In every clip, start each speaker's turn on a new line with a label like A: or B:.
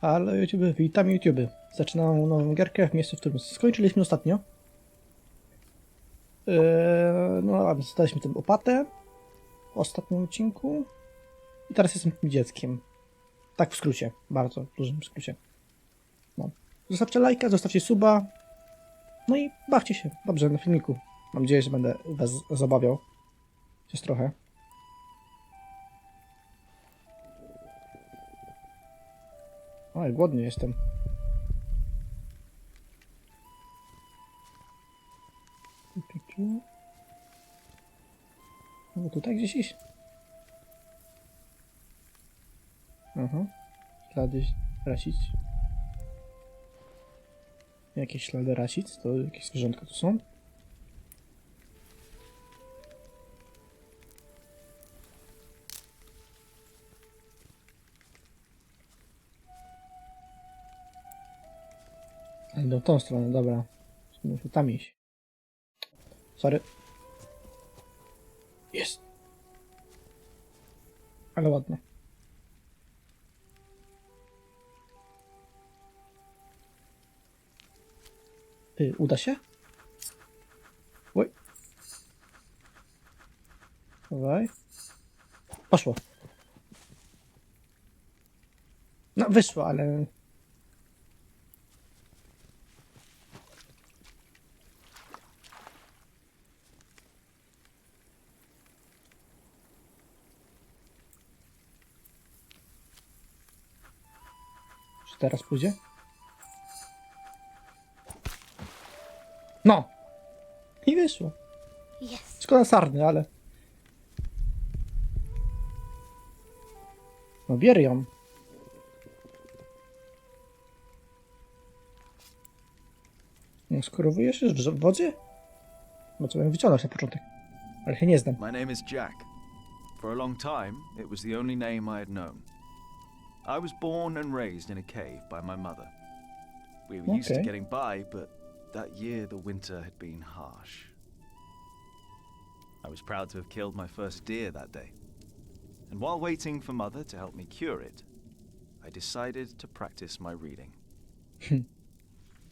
A: Ale YouTube, witam YouTube. Zaczynam nową gierkę w miejscu, w którym skończyliśmy ostatnio. No a dostaliśmy tę opatę w ostatnim odcinku. I teraz jestem tym dzieckiem. Tak w skrócie, bardzo dużym skrócie. No. Zostawcie lajka, zostawcie suba. No i bawcie się dobrze na filmiku. Mam nadzieję, że będę was zabawiał. Chociaż trochę. Oj, głodny jestem. No tutaj gdzieś iść? Aha. Ślady rasic. Jakieś ślady rasic? To jakieś zwierzątka tu są? A idą w tą stronę, dobra. Muszę tam iść. Sorry. Jest. Ale ładne. Uda się? Oj. Dawaj. Poszło. No, wyszło, ale... Czy teraz pójdzie? No! I wyszło.
B: Yes.
A: Szkoda sarny, ale... No, bierz ją. No, skorowujesz się w wodzie? No co bym wyciągnąć na początek. Ale się nie znam.
C: My name is Jack. For a long time, it was the only name I had known. I was born and raised in a cave by my mother. We were used to
A: Okay.
C: getting by, but that year the winter had been harsh. I was proud to have killed my first deer that day. And while waiting for Mother to help me cure it, I decided to practice my reading.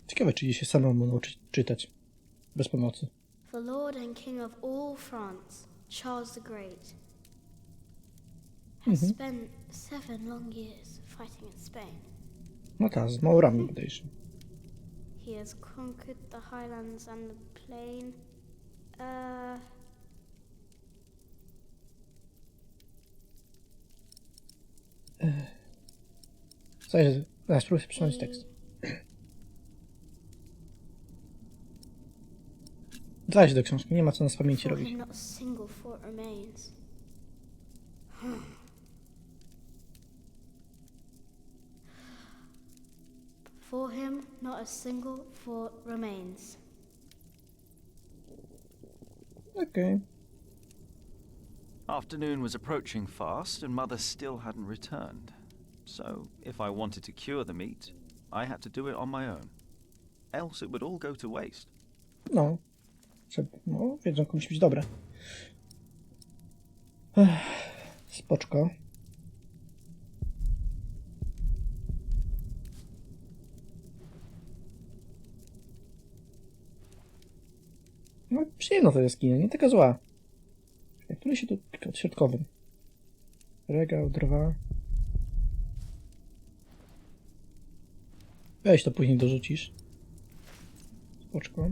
A: Ciekawe, czy się samemu nauczyć czytać. Bez pomocy.
B: The Lord and King of all France, Charles the Great, has spent 7 long years fighting in Spain.
A: No tak, z Maurami bodajże.
B: He has conquered the highlands and the plain. Zaraz spróbuję przeczytać tekst. Zaś do książki, nie ma co nas z pamięci For
A: robić.
B: him not a single fort remains. For him not a single fort remains.
A: Okej.
C: Afternoon was approaching fast, and Mother still hadn't returned. So, if I wanted to cure the meat, I had to do it on my own. Else it would all go to waste.
A: No. No, jedzonko musi być dobre. Spoczko. No, przyjemna to jaskinia, nie taka zła. Który się tu od środkowym? Regał, drwa. Weź to później dorzucisz. Spoczko.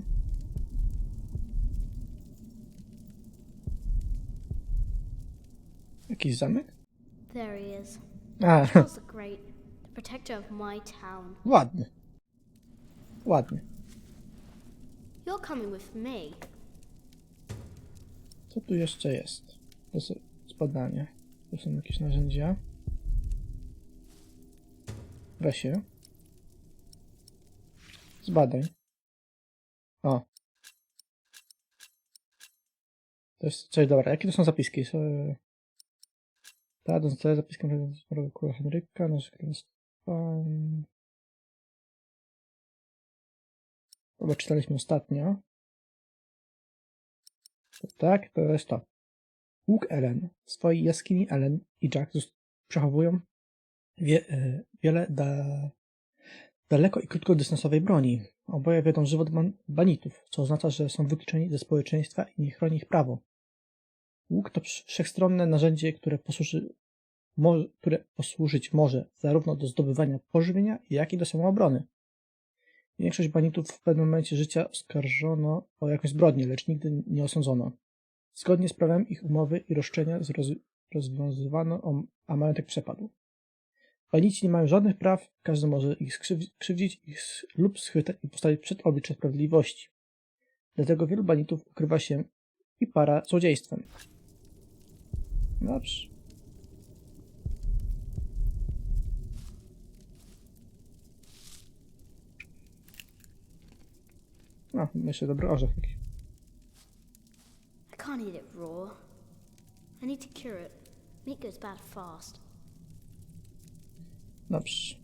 A: Jakiś zamek?
B: There he is.
A: A,
B: Charles the Great, the protector of my town.
A: ładny. Ładny.
B: You're coming with me.
A: Co tu jeszcze jest? To są zbadania. Tu są jakieś narzędzia. Weź się. Zbadaj. O. To jest coś dobra. Jakie to są zapiski? Tak, to zapiski króla Henryka, nasz królestwa. Chyba czytaliśmy ostatnio. To tak, to jest to. Łuk Ellen. W swojej jaskini Ellen i Jack przechowują Wiele daleko i krótkodystansowej broni. Oboje wiedzą żywot banitów, co oznacza, że są wykluczeni ze społeczeństwa i nie chroni ich prawo. Łuk to wszechstronne narzędzie, które posłużyć może zarówno do zdobywania pożywienia, jak i do samoobrony. Większość banitów w pewnym momencie życia oskarżono o jakąś zbrodnię, lecz nigdy nie osądzono. Zgodnie z prawem ich umowy i roszczenia rozwiązywano, a majątek przepadł. Banici nie mają żadnych praw, każdy może ich skrzywdzić lub schwytać i postawić przed oblicze sprawiedliwości. Dlatego wielu banitów ukrywa się i para złodziejstwem. Dobrze. No, myślę, dobry orzech jakiś.
B: I can't eat it raw. I need to cure it. Meat goes bad fast.
A: Dobrze.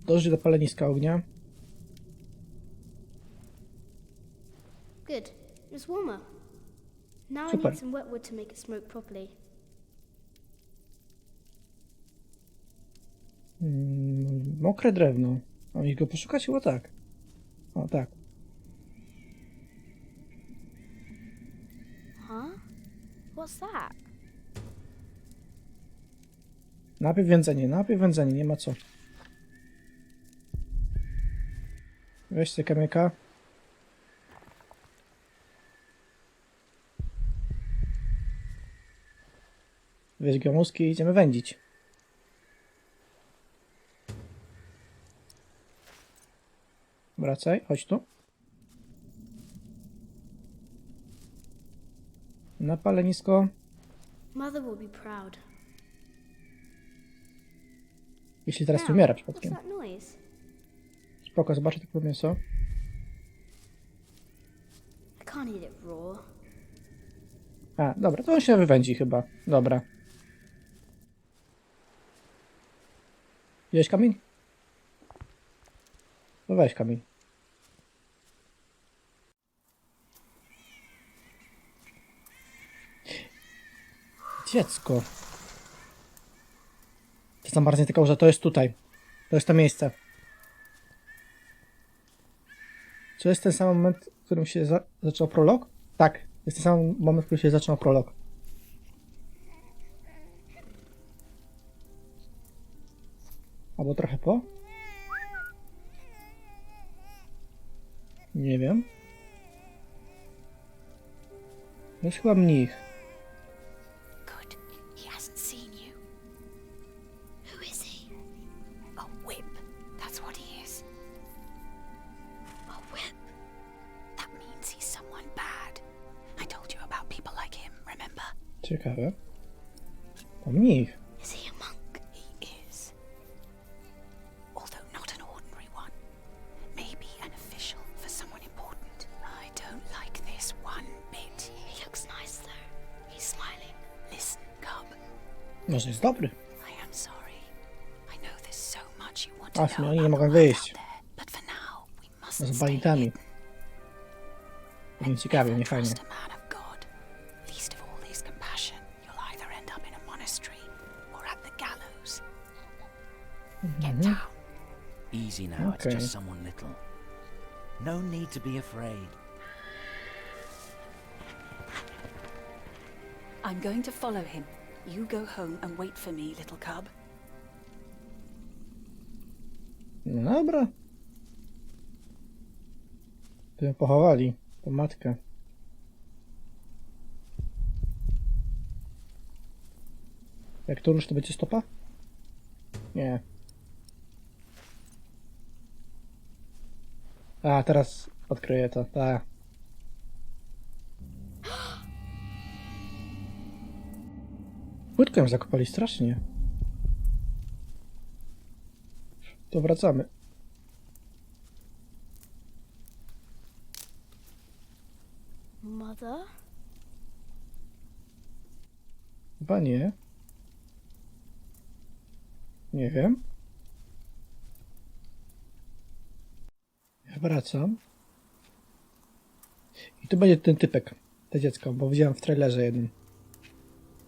A: Dąży do paleniska ognia.
B: Good. It's warmer. Now I
A: Super.
B: need some wet wood to make it smoke properly.
A: Mokre drewno. A ich go poszukać? Chyba tak. O, tak.
B: Huh? What's that?
A: Najpierw wędzenie, nie ma co. Weź sobie kamyka. Weź gamuski i idziemy wędzić. Wracaj, chodź tu. Na palenisko.
B: Mother will be proud.
A: Jeśli teraz
B: Now,
A: tu umiera
B: what's
A: przypadkiem.
B: that noise?
A: Spoko, zobaczę tylko mięso.
B: I can't eat it raw.
A: A, dobra, to on się wywędzi chyba. Dobra. Wziąłeś kamień? No weź kamień. Dziecko. To zamarznie tylko, że to jest tutaj. To jest to miejsce. Czy jest ten sam moment, w którym się zaczął prolog? Tak, jest ten sam moment, w którym się zaczął prolog. Albo trochę po? Nie wiem. To jest chyba mnich.
D: Good. He hasn't seen you.
B: Who is he?
D: A whip. That's what he is.
B: A whip.
D: That means he's someone bad. I told you about people like him, remember?
A: Ciekawe. To mnich.
B: Is he a monk?
D: He is. Although not an ordinary one. Maybe an official for someone important. I don't like this one bit.
B: He looks nice though. He's smiling.
D: Listen, Cub.
A: Może jest dobry.
D: I am sorry. I know there's so much you want to
A: A,
D: know
A: w sumie oni nie
D: about
A: mogą
D: the world
A: wyjść.
D: out there, but for now, we
A: Z
D: mustn't stay
A: banitami.
D: hidden.
A: Nie ciekawie,
D: Never
A: nie fajnie.
D: trust a man of God. Least of all his compassion, you'll either end up in a monastery or at the gallows. Get down.
E: Easy now,
A: Okay.
E: it's just someone little. No need to be afraid.
D: I'm going to follow him. You go home and wait for me, little cub.
A: No dobra. To ją pochowali. To matkę. Jak to rusz, to będzie stopa? Nie. A, teraz odkryję to. Tak. Płytkę ją zakopali strasznie. To wracamy.
B: Mother?
A: Chyba nie. Nie wiem. Ja wracam. I tu będzie ten typek. To dziecko, bo widziałem w trailerze jeden.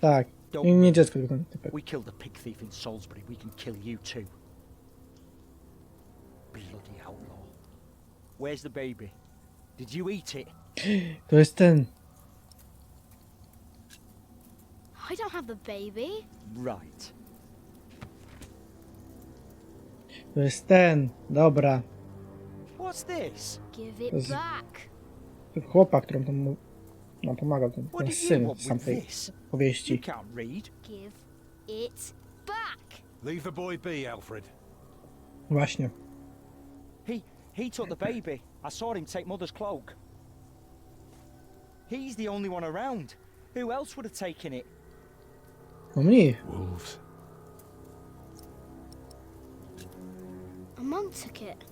A: Tak,
F: Don't
A: Nie
F: move.
A: dziecko, tylko ten typek.
F: We killed a pig thief in Salisbury. We can kill you too. Bloody outlaw. Where's the baby? Did you eat it?
A: To jest ten.
B: I don't have the baby.
F: Right.
A: To jest ten. Dobra.
F: What's this?
B: Give it
A: Does-
B: back.
A: Ten chłopak, którym tam no, pomagał, ten
F: What did you
A: syn
F: want
A: z tamtej
F: with this? You
A: powieści.
F: can't read.
B: Give it back.
G: Leave the boy be, Alfred.
A: Właśnie.
F: He took the baby. I saw him take Mother's cloak. He's the only one around. Who else would have taken it?
A: No mniej.
G: Wolves.
B: A monk took it.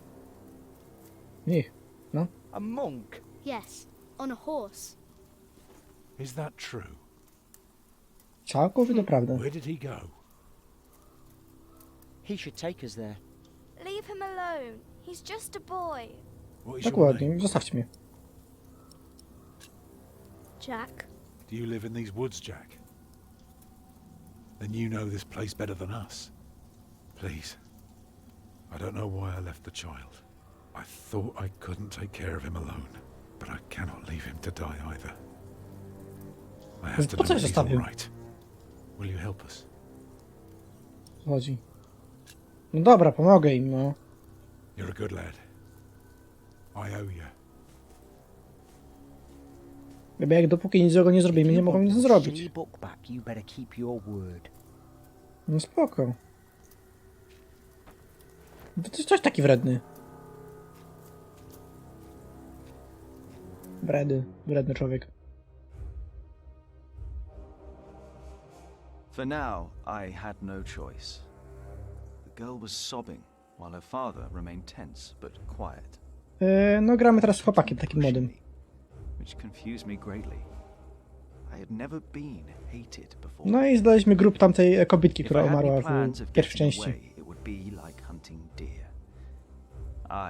A: Mniej. No.
F: A monk?
B: Yes, on a horse.
G: Is that true?
A: Całkowicie prawda.
G: Where did he go?
F: He should take us there.
H: Leave him alone. He's just a boy.
G: What is your
A: Dokładnie.
G: name?
A: Zostawcie mnie.
B: Jack.
G: Do you live in these woods, Jack? Then you know this place better than us. Please. I don't know why I left the child. I thought I couldn't take care of him alone, but I cannot leave him to die either. I have to
A: Po
G: know
A: co
G: he's
A: zostawił?
G: all right. Will you help us?
A: Chodzi. No dobra, pomogę im, no.
G: You're a good lad. I owe you.
A: Jakby jak dopóki nic złego nie zrobimy, nie
F: You
A: mogą
F: want
A: nic
F: your
A: zrobić.
F: silly book back, you better keep your word.
A: No spoko. To jest coś taki wredny. Wredny człowiek.
C: For now, I had no choice. The girl was sobbing, while her father remained tense but quiet.
A: No gramy teraz z chłopakiem takim młodym.
C: Which confused me greatly. I had never been hated before.
A: No i znaleźliśmy grup tamtej kobietki,
C: If
A: która
C: I had
A: umarła
C: any plans
A: w
C: of
A: pierwszej
C: getting
A: części.
C: away, it would be like hunting deer.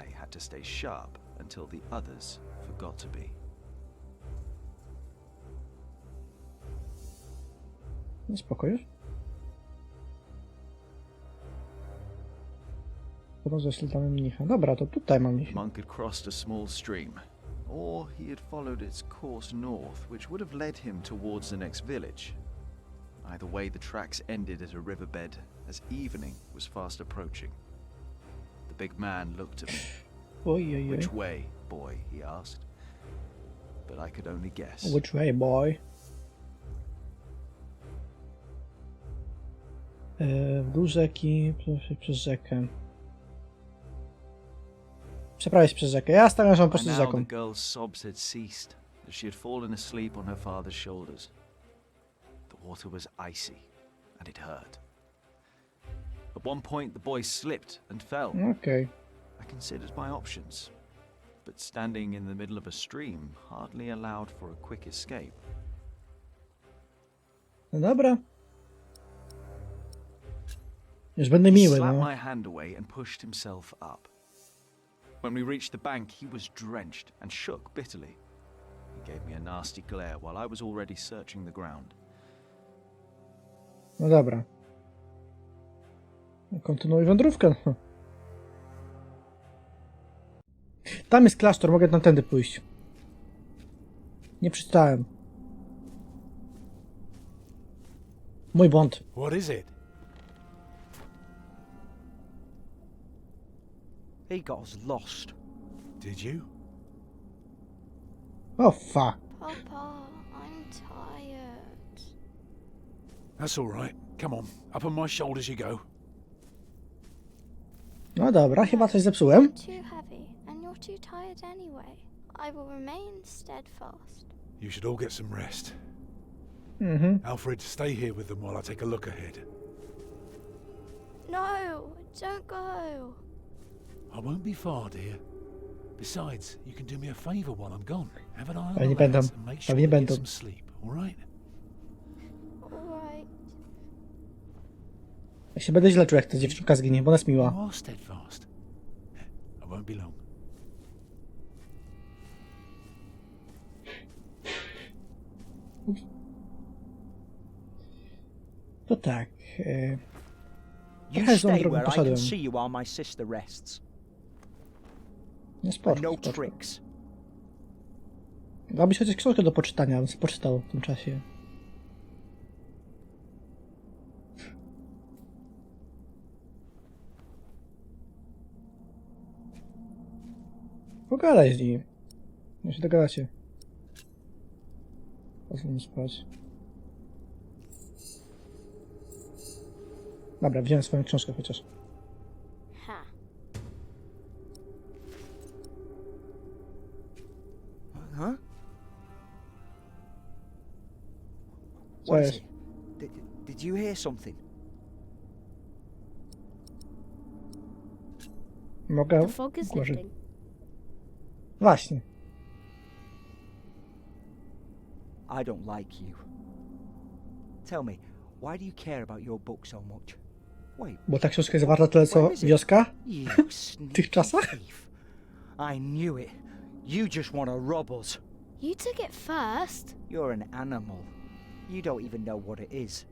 C: I had to stay sharp until the others forgot to be.
A: No spoko już. Porozmawiać z śladami mnicha. Dobra, to tutaj mam
C: The
A: iść.
C: monk had crossed a small stream, or he had followed its course north, which would have led him towards the next village. Either way, the tracks ended at a riverbed as evening was fast approaching. The big man looked at me.
A: Ojej.
C: Which way, boy? He asked. But I could only guess.
A: Which way, boy? W dół rzeki, przez rzekę. Przeprawić przez rzekę. Ja stawiam, że mam po
C: By
A: prostu
C: now,
A: rzeką.
C: the girl's sobs had ceased, as she had fallen asleep on her father's shoulders. The water was icy, and it hurt. At one point, the boy slipped and fell.
A: Okej.
C: I considered my options, but standing in the middle of a stream hardly allowed for a quick escape.
A: No dobra. Już będę
C: He
A: miły,
C: slapped
A: no.
C: my hand away and pushed himself up. When we reached the bank, he was drenched and shook bitterly. He gave me a nasty glare while I was already searching the ground.
A: No dobra. Kontynuuj wędrówkę. Tam jest klasztor, mogę tamtędy pójść. Nie przeczytałem. Mój błąd.
G: What is it?
F: He got us lost.
G: Did you?
A: Oh fuck.
H: Papa, I'm tired.
G: That's all right. Come on, up on my shoulders you go.
A: No dobra, chyba coś zepsułem.
H: You're too heavy, and you're too tired anyway. I will remain steadfast.
G: You should all get some rest.
A: Mhm.
G: Alfred, stay here with them while I take a look ahead.
H: No, don't go.
G: I won't be far, dear. Besides, you can do me a favour while I'm gone. Have an eye on
A: Pewnie
G: the lads
A: będą.
G: and make sure
A: Pewnie
G: they get
A: będą.
G: some sleep, all right?
H: All right.
A: Ja się będę źle czuł, jak ta dziewczynka zginie, bo ona jest
G: You
A: miła.
G: are steadfast. I won't be long.
A: To tak.
F: You
A: Trochę złą
F: stay
A: drogą
F: where I
A: poszedłem.
F: can see you while my sister rests.
A: Nie
F: And
A: sporo.
F: no tricks.
A: Dałbyś chociaż książkę do poczytania, bym sobie poczytał w tym czasie. Pogadaj z nim. No się dogadacie. Pozwól mi spać. Dobra, wziąłem swoją książkę chociaż.
B: Ha.
F: Huh?
A: Co
F: What is
A: jest?
F: it? Did you hear something?
A: Mogę?
B: The fog is
A: Gorzej.
B: lifting.
A: Właśnie.
F: I don't like you. Tell me, why do you care about your book so much? Wait,
A: Bo ta książka jest warta tyle co
F: Where is it?
A: wioska?
F: you
A: W
F: sneaky
A: tych czasach?
F: thief. I knew it. You just want to rob us.
B: You took it first.
F: You're an animal. You don't even know what it is.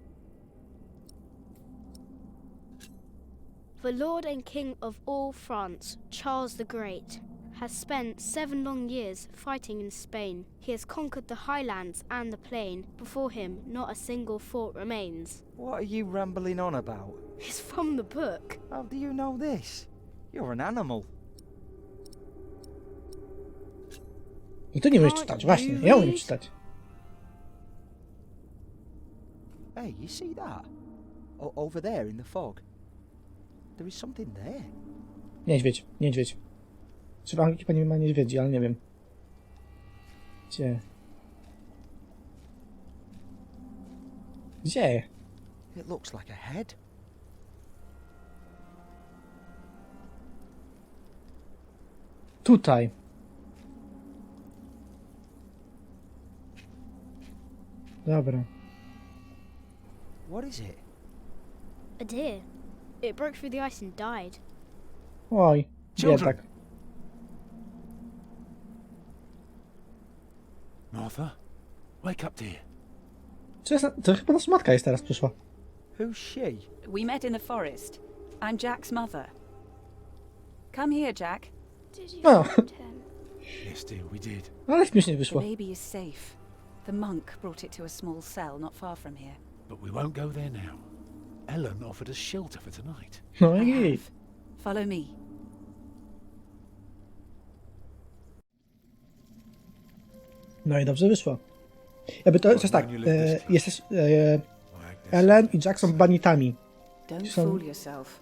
B: The Lord and King of all France, Charles the Great, has spent 7 long years fighting in Spain. He has conquered the highlands and the plain. Before him, not a single fort remains.
F: What are you rambling on about?
B: It's from the book.
F: How do you know this? You're an animal.
A: No ty nie umiesz
B: Can't
A: czytać,
B: you
A: właśnie. Ja umiem
B: read?
A: czytać.
F: Hey, you see that? Over there in the fog. There is something there.
A: Niedźwiedź, niedźwiedź. Czy w Anglii pani ma niedźwiedzi, ale nie wiem. Gdzie? Gdzie?
F: It looks like a head.
A: Tutaj. Dobra.
F: What is it?
B: A deer. It broke through the ice and died.
A: Oj,
G: Children.
A: biedak.
G: Martha, wake up, dear.
A: To chyba nasza matka jest teraz przyszła.
F: Who's she?
D: We met in the forest. I'm Jack's mother. Come here, Jack.
H: Did you
A: Oh.
H: find him?
G: Yes, dear, we did.
A: Ale śmiesznie
D: The
A: wyszło.
D: baby is safe. The monk brought it to a small cell not far from here.
G: But we won't go there now. Ellen offered us shelter for tonight.
A: No
D: I
A: i
D: have.
A: git.
D: Follow me.
A: No i dobrze wyszło. Jakby to jest tak, jesteś, Ellen i Jack są banitami.
D: Don't
A: Some-
D: fool yourself.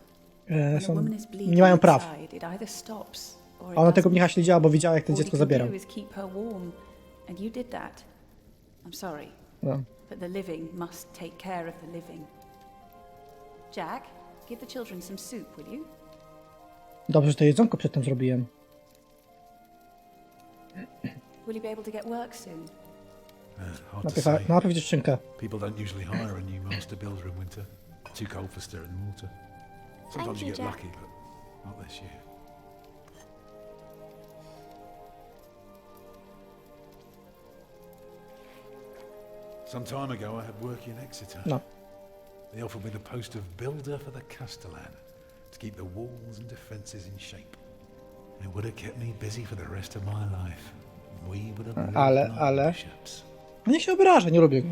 A: E,
D: When a
A: są,
D: woman is bleeding
A: nie mają praw.
D: inside, it either stops or
A: A
D: it
A: ona tego
D: doesn't.
A: mnicha śledziła, bo widziała jak to
D: All we
A: dziecko
D: can
A: zabierał.
D: do is keep her warm, and you did that. I'm sorry,
A: No.
D: but the living must take care of the living. Jack, give the children some soup, will you?
A: Dobrze, że to jedzonko przedtem zrobiłem.
D: Will you be able to get work soon?
G: Hard to
A: Najpierw,
G: say.
A: najpierw dziewczynkę.
G: People don't usually hire a new master builder in winter. Too cold for stirring the water. Sometimes
H: you,
G: you get
H: Jack.
G: lucky, but not this year. Some time ago, I had work in Exeter.
A: No.
G: They offered me the post of builder for the Castellan to keep the walls and defences in shape. It would have kept me busy for the rest of my life. We would have lived like bishops.
A: No niech się obraża, nie lubię go.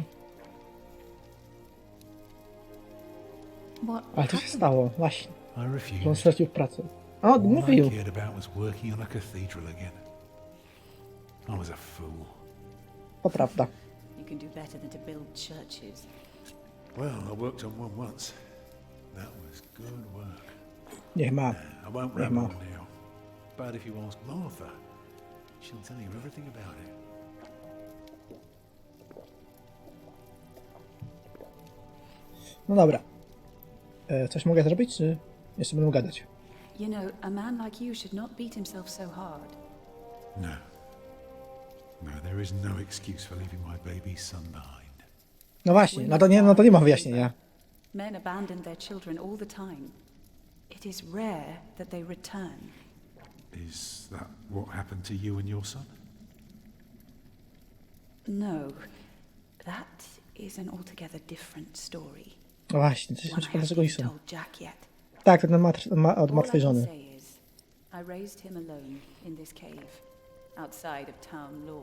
D: What?
A: Ale to się stało, właśnie.
G: I
A: Że on
G: refused.
A: stracił pracę. A,
G: All I
A: mówił.
G: cared about was working on a cathedral again. I was a fool.
A: To prawda.
D: You can do better than to build churches.
G: Well, I worked on one once. That was good work.
A: Niech ma.
G: I won't
A: Yeah,
G: ramble on
A: Ma.
G: now. But if you ask Martha, she'll tell you everything about it.
A: No dobra. Coś mogę zrobić, czy jeszcze będę gadać?
D: You know, a man like you should not beat himself so hard.
G: No. No, there is no excuse for leaving my baby son behind.
A: No właśnie, no to nie ma wyjaśnienia.
D: Men abandon their children all the time. It is rare that they return.
G: Is that what happened to you and your son?
D: No, that is an altogether different story.
A: No właśnie, coś
D: One I
A: ciekawe,
D: haven't
A: dlaczego nie
D: even
A: są.
D: told Jack yet.
A: Tak, ten od
D: All
A: martwej
D: I can
A: żony.
D: say is, I raised him alone in this cave, outside of town law.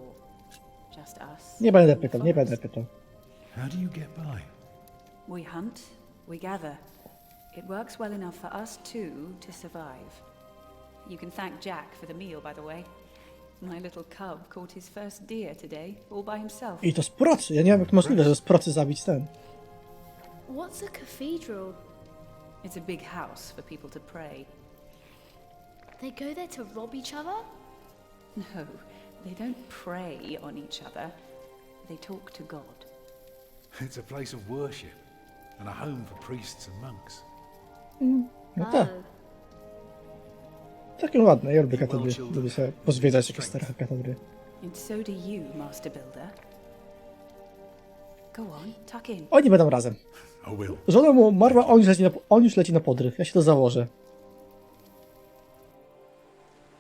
D: Just us.
A: Nie będę
D: and the
A: pytał, nie będę
D: forest.
A: pytał.
G: How do you get by?
D: We hunt, we gather. It works well enough for us two to survive. You can thank Jack for the meal, by the way. My little cub caught his first deer today, all by himself.
A: I to z procy. Ja nie wiem, jak możliwe, że z procy zabić ten.
B: What's a cathedral?
D: It's a big house for people to pray.
B: They go there to rob each other?
D: No, they don't pray on each other. They talk to God.
G: It's a place of worship and a home for priests and monks.
A: No tak. Takie ładne, ja lubię katedry. Lubię sobie pozwiedzać jakieś stare katedry.
D: And so do you, Master Builder. Go on, tuck in.
A: Oni będą razem.
G: I will.
A: Żona mu umarła, on już leci na podryw. Ja się to założę.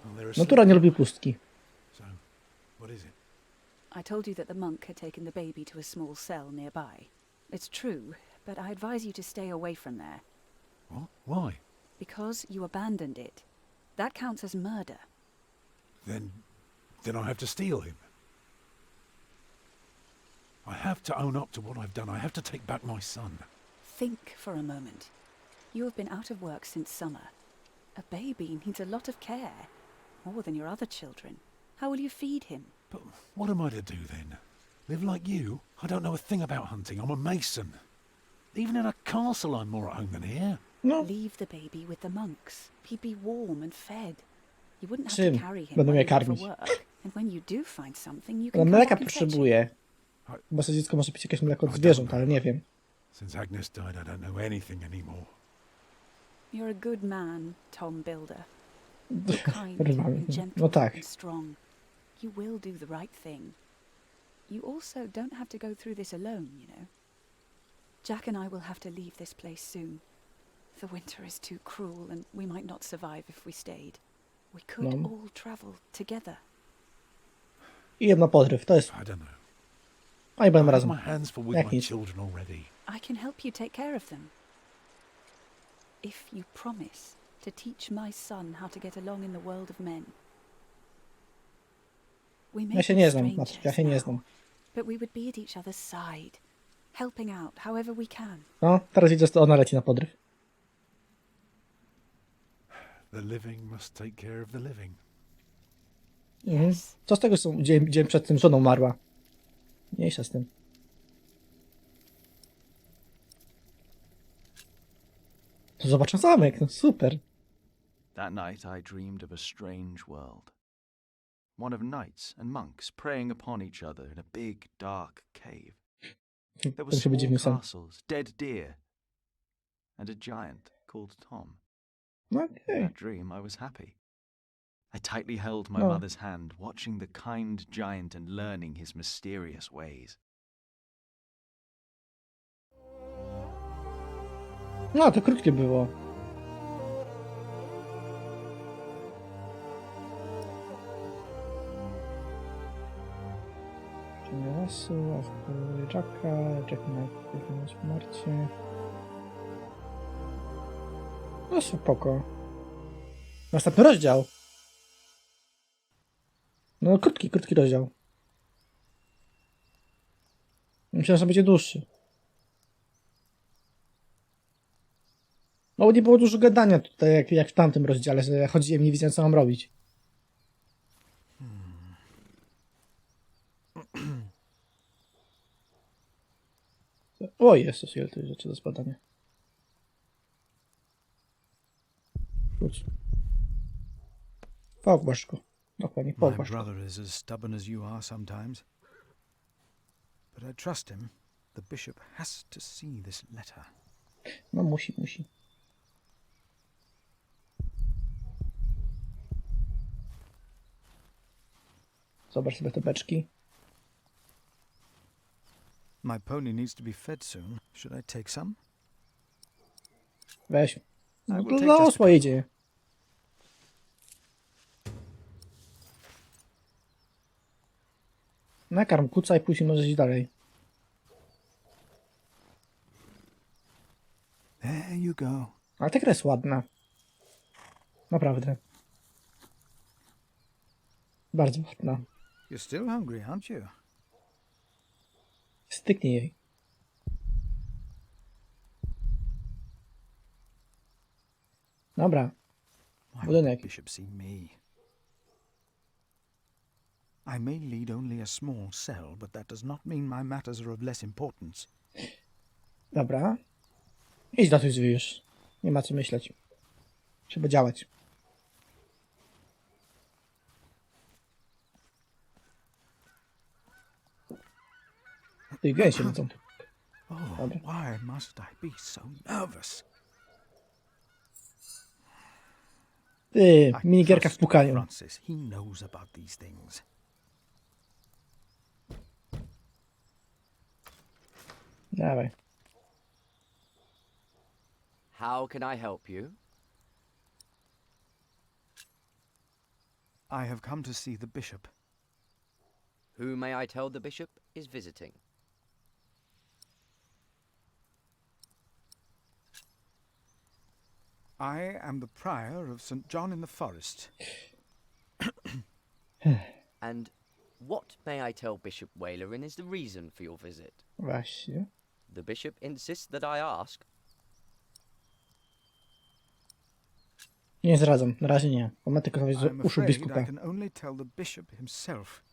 G: Well, there are
A: Natura nie lubi pustki.
G: So, what is it?
D: I told you that the monk had taken the baby to a small cell nearby. It's true, but I advise you to stay away from there.
G: What? Why?
D: Because you abandoned it. That counts as murder.
G: Then I have to steal him. I have to own up to what I've done. I have to take back my son.
D: Think for a moment. You have been out of work since summer. A baby needs a lot of care. More than your other children. How will you feed him?
G: But what am I to do then? Live like you? I don't know a thing about hunting. I'm a mason. Even in a castle I'm more at home than here.
A: No,
D: Leave the baby with the monks. He'd be warm and fed. You wouldn't have
A: Czym
D: to carry him
A: będą
D: when
A: je
D: you go for
A: karmić?
D: work. And when you do find something, you
A: ale
D: can come
A: mleka
D: back and fetch it.
A: potrzebuje. Bo sobie dziecko może pić jakieś mleko od zwierząt, ale nie wiem.
G: Since Agnes died, I don't know anything anymore.
D: You're a good man, Tom Builder. You're kind
A: Porywamy.
D: and gentle
A: No tak.
D: and strong. You will do the right thing. You also don't have to go through this alone, you know. Jack and I will have to leave this place soon. The winter is too cruel and we might not survive if we stayed. We could
A: No.
D: all travel together.
A: I jedno podryw, to jest...
G: I don't know.
A: Oni
G: I
A: będą
G: have
A: razem.
G: my hands full with
A: Jak
G: my
A: nic.
G: children already.
D: I can help you take care of them. If you promise to teach my son how to get along in the world of men. We may
A: Ja się
D: be
A: nie znam, Maciek, ja
D: strangers
A: się nie
D: now,
A: znam.
D: but we would be at each other's side, helping out however we can.
A: No, teraz widzę, że to ona leci na podryw.
G: The living must take care of the living.
A: Mhm.
D: Yes.
A: Co z tego, że dzień przed tym żoną umarła? Mniejsza z tym. To zobaczę zamek, no super.
C: That night I dreamed of a strange world. One of knights and monks preying upon each other in a big, dark cave. There
A: To
C: were
A: musi być dziwny
C: small
A: sen.
C: castles, dead deer, and a giant called Tom.
A: No
C: In
A: okej.
C: that dream, I was happy. I tightly held my
A: No.
C: mother's hand, watching the kind giant and learning his mysterious ways.
A: No, to krótkie było. Lasu, a w Jacka, Jack na śmierci. No spoko. Następny rozdział. No krótki rozdział. Myślałem, że będzie dłuższy. No bo nie było dużo gadania tutaj, jak w tamtym rozdziale, że ja chodziłem i nie wiedziałem, co mam robić. O, Jezus, ile tu jest rzeczy do zbadania. Chodź. Pogłasz go. Dokładnie,
I: My
A: pogłasz go.
I: brother is as stubborn as you are sometimes. But I trust him. The bishop has to see this letter.
A: No musi. Zobacz sobie te beczki.
I: My pony needs to be fed soon. Should I take some?
A: Weź.
I: I
A: No
I: will
A: to
I: take
A: dla
I: just a
A: osła jedzie. Nakarm kuca i później możesz iść dalej.
I: There you go.
A: Ale ta gra jest ładna. Naprawdę. Bardzo ładna.
I: You're still hungry, aren't you?
A: Styknij jej. Dobra.
I: Why would
A: Budynek.
I: the bishop see me? I may lead only a small cell, but that does not mean my matters are of less importance.
A: Dobra. Idź do tych drzwi już. Nie ma co myśleć. Trzeba działać. Ty gęsie lecą.
I: Oh,
A: Dobra.
I: why must I be so nervous?
A: Ty,
I: I
A: minigierka w
I: trust
A: pukaniu.
I: Francis. He knows about these things.
A: Dawaj.
J: How can I help you?
I: I have come to see the bishop.
J: Who may I tell the bishop is visiting?
I: I am the prior of St. John in the Forest.
J: And what may I tell Bishop Wailerin is the reason for your visit?
A: Właśnie.
J: The bishop insists that I ask.
A: Nie zdradzam. Na razie nie. Bo ma tylko
I: I'm
A: z uszu
I: afraid I
A: biskupa.
I: can only tell the bishop himself.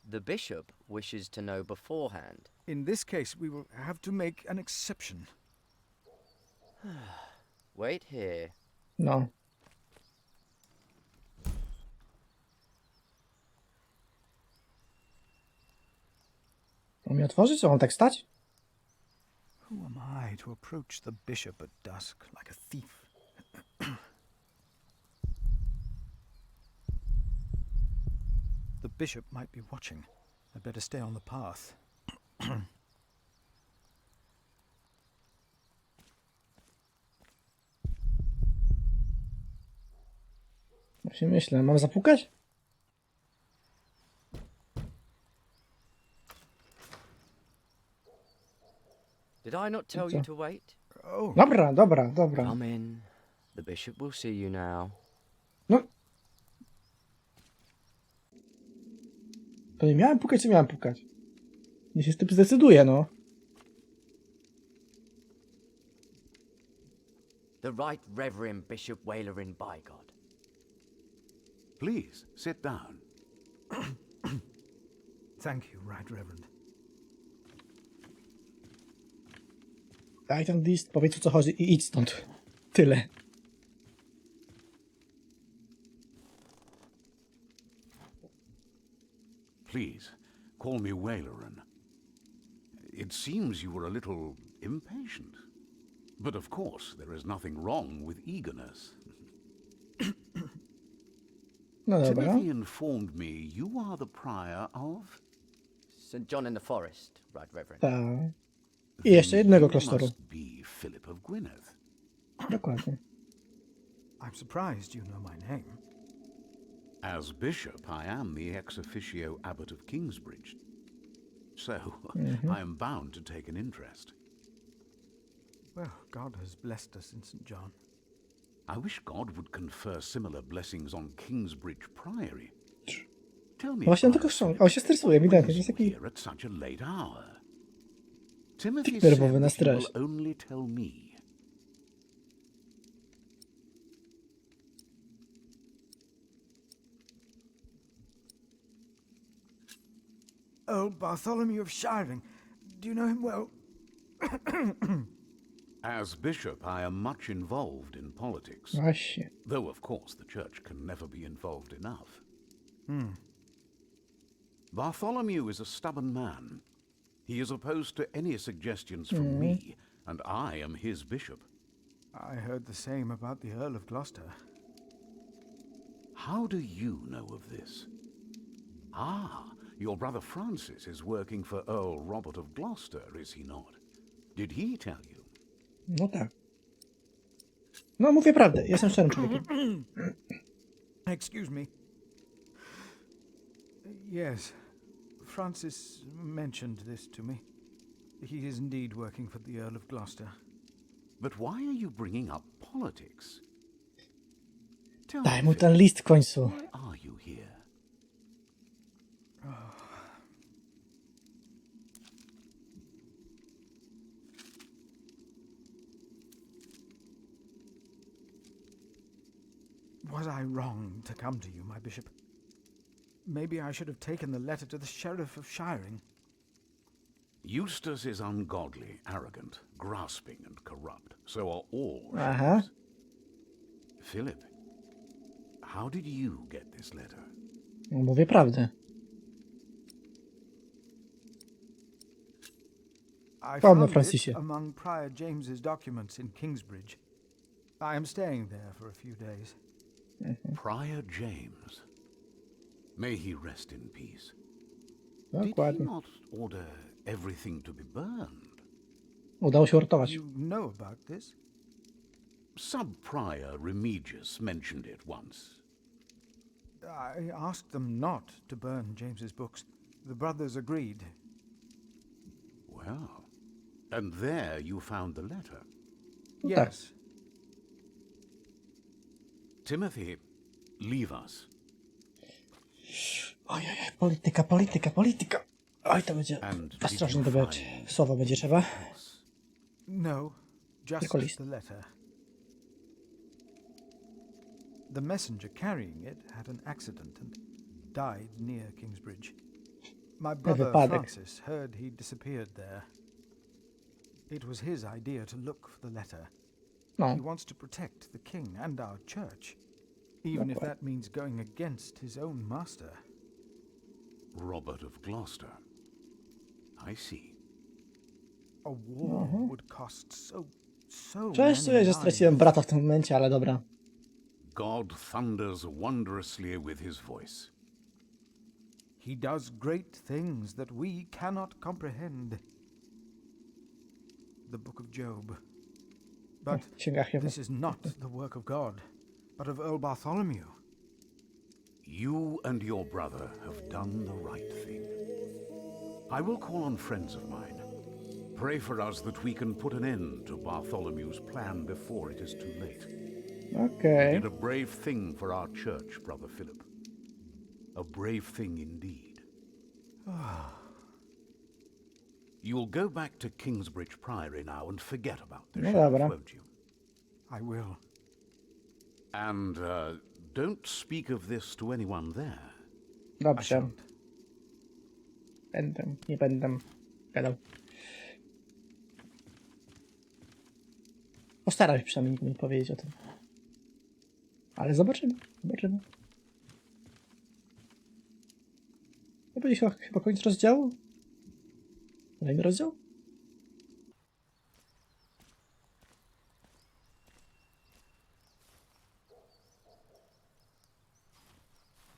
J: The bishop wishes to know beforehand.
I: In this case, we will have to make an exception.
J: Wait here.
A: No. On mi otworzyć? Co, mam tak stać?
I: Who am I to approach the bishop at dusk like a thief? The bishop might be watching. I'd better stay on the path.
A: Właśnie myślę. Mam zapukać?
J: Did I not tell you to wait?
I: Oh,
A: Dobra, dobra, dobra.
J: Come in. The bishop will see you now.
A: No. To nie miałem pukać, czy miałem pukać? Nie się z tym zdecyduje, no.
J: The Right Reverend Bishop Wailerin Bygod.
G: Please, sit down.
I: thank you, Right Reverend.
A: Daj ten list, powiedz o co chodzi i idź stąd. Tyle.
G: Please, call me Wailerin. It seems you were a little impatient. But of course, there is nothing wrong with eagerness.
A: No dobra.
G: Timothy informed me you are the prior of...
J: St. John in the Forest, Right Reverend.
A: Tak. I jeszcze jednego
G: You
A: klasztoru.
G: must be Philip of Gwynedd.
A: Dokładnie.
I: I'm surprised you know my name.
G: As bishop, I am the ex officio abbot of Kingsbridge. So, I am bound to take an interest.
I: Well, God has blessed us in St. John.
G: I wish God would confer similar blessings on Kingsbridge Priory. Tell me,
A: Właśnie on
G: Prior
A: tylko chcą.
G: Philip,
A: O, się stresuje, ewidentnie. To
G: why
A: jest
G: are you
A: taki...
G: here at such a late hour? Timothy
A: Tik
G: said
A: nerwowy na
G: that you will
A: stres.
G: only tell me.
I: Old Bartholomew of Shiring. Do you know him well?
G: As bishop, I am much involved in politics.
A: Właśnie.
G: Though, of course, the church can never be involved enough. Bartholomew is a stubborn man. He is opposed to any suggestions from me, and I am his bishop.
I: I heard the same about the Earl of Gloucester.
G: How do you know of this? Ah, your brother Francis is working for Earl Robert of Gloucester, is he not? Did he tell you?
A: No tak. No mówię prawdę. Jestem szczerym człowiekiem.
I: Excuse me. Yes, Francis mentioned this to me. He is indeed working for the Earl of Gloucester.
K: But why are you bringing up politics? Tell
A: Daj
K: me,
A: mu ten
K: Philip,
A: list w końcu.
K: why are you here?
I: Was I wrong to come to you, my bishop? Maybe I should have taken the letter to the sheriff of Shiring.
K: Eustace is ungodly, arrogant, grasping, and corrupt. So are all
A: Aha.
K: sheriffs. Philip, how did you get this letter?
A: No, mówię prawdę.
I: I
A: Come on,
I: found
A: Francisie.
I: it among Prior James's documents in Kingsbridge. I am staying there for a few days.
K: Prior James. May he rest in peace. Did he
A: Dokładnie.
K: not order everything to be burned?
A: Udało się uratować.
I: You know about this?
K: Sub-Prior Remigius mentioned it once.
I: I asked them not to burn James's books. The brothers agreed.
K: Well, and there you found the letter.
I: Yes.
K: Timothy, leave us.
A: Ojej, polityka, polityka, polityka. Oj, to będzie
K: And
A: ostrożnie
K: did you
A: dobrać.
K: find
A: Słowa będzie trzeba.
K: this?
I: No, just
A: Tylko list.
I: the letter. The messenger carrying it had an accident and died near Kingsbridge. My brother
A: wypadek.
I: Francis heard he disappeared there. It was his idea to look for the letter.
A: No,
I: He wants to protect the king and our church, even if that means going against his own master.
K: Robert of Gloucester. I see.
I: A war would cost so
A: cześć,
I: many
A: że straciłem
I: lives.
A: brata w tym momencie, ale dobra.
K: God thunders wondrously with his voice.
I: He does great things that we cannot comprehend. The Book of Job. But
A: Księga Hioba.
I: this is not the work of God, but of Earl Bartholomew.
K: You and your brother have done the right thing. I will call on friends of mine. Pray for us that we can put an end to Bartholomew's plan before it is too late.
A: Okej.
K: You did a brave thing for our church, Brother Philip. A brave thing indeed. You'll go back to Kingsbridge Priory now and forget about the
A: No
K: sheriff,
A: dobra.
K: won't you?
I: I will.
K: And don't speak of this to anyone there.
I: I
A: Dobrze.
I: shan't.
A: Będę, nie będę gadał. Postaram się przynajmniej nikomu nie powiedzieć o tym. Ale zobaczymy, zobaczymy. To będzie chyba koniec rozdziału? Kolejny rozdział?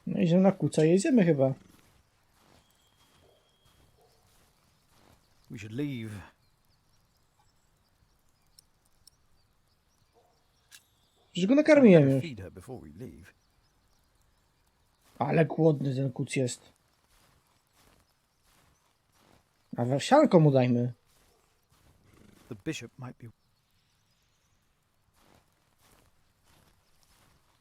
A: No idziemy na kuca i jedziemy chyba.
I: We should leave.
A: Przecież go nakarmiłem
I: Better
A: już.
I: feed her before we leave.
A: Ale głodny ten kuc jest. A wsianko mu dajmy.
I: The bishop might be...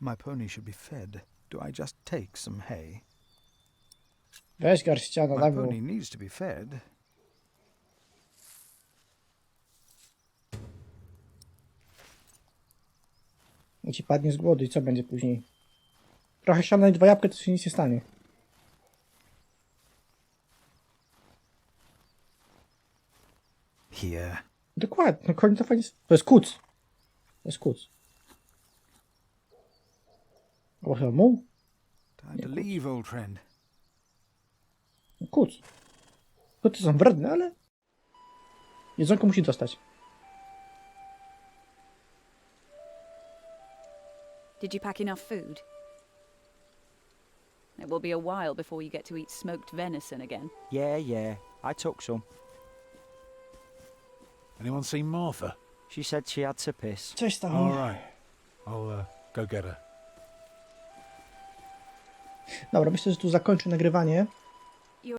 I: My pony should be fed. Do I just take some hay?
A: Weź garściana,
I: My
A: daj mu.
I: pony needs to be fed.
A: I ci padnie z głodu i co będzie później? Trochę siana i 2 jabłka, to się nic nie stanie.
I: Here.
A: Dokładnie, no koń to fajnie... To jest kuc. To jest kuc. O, chyba muł?
I: Time to leave, old friend.
A: Kuc. Kuty są wredne, ale... Jedzonko musi dostać.
D: Did you pack enough food? It will be a while before you get to eat smoked venison again.
F: Yeah, I took some.
G: Anyone seen Martha?
F: She said she had to piss.
A: Cześć,
G: All
A: Stani.
G: right. I'll go get her.
A: Dobra, myślę, że tu zakończę nagrywanie.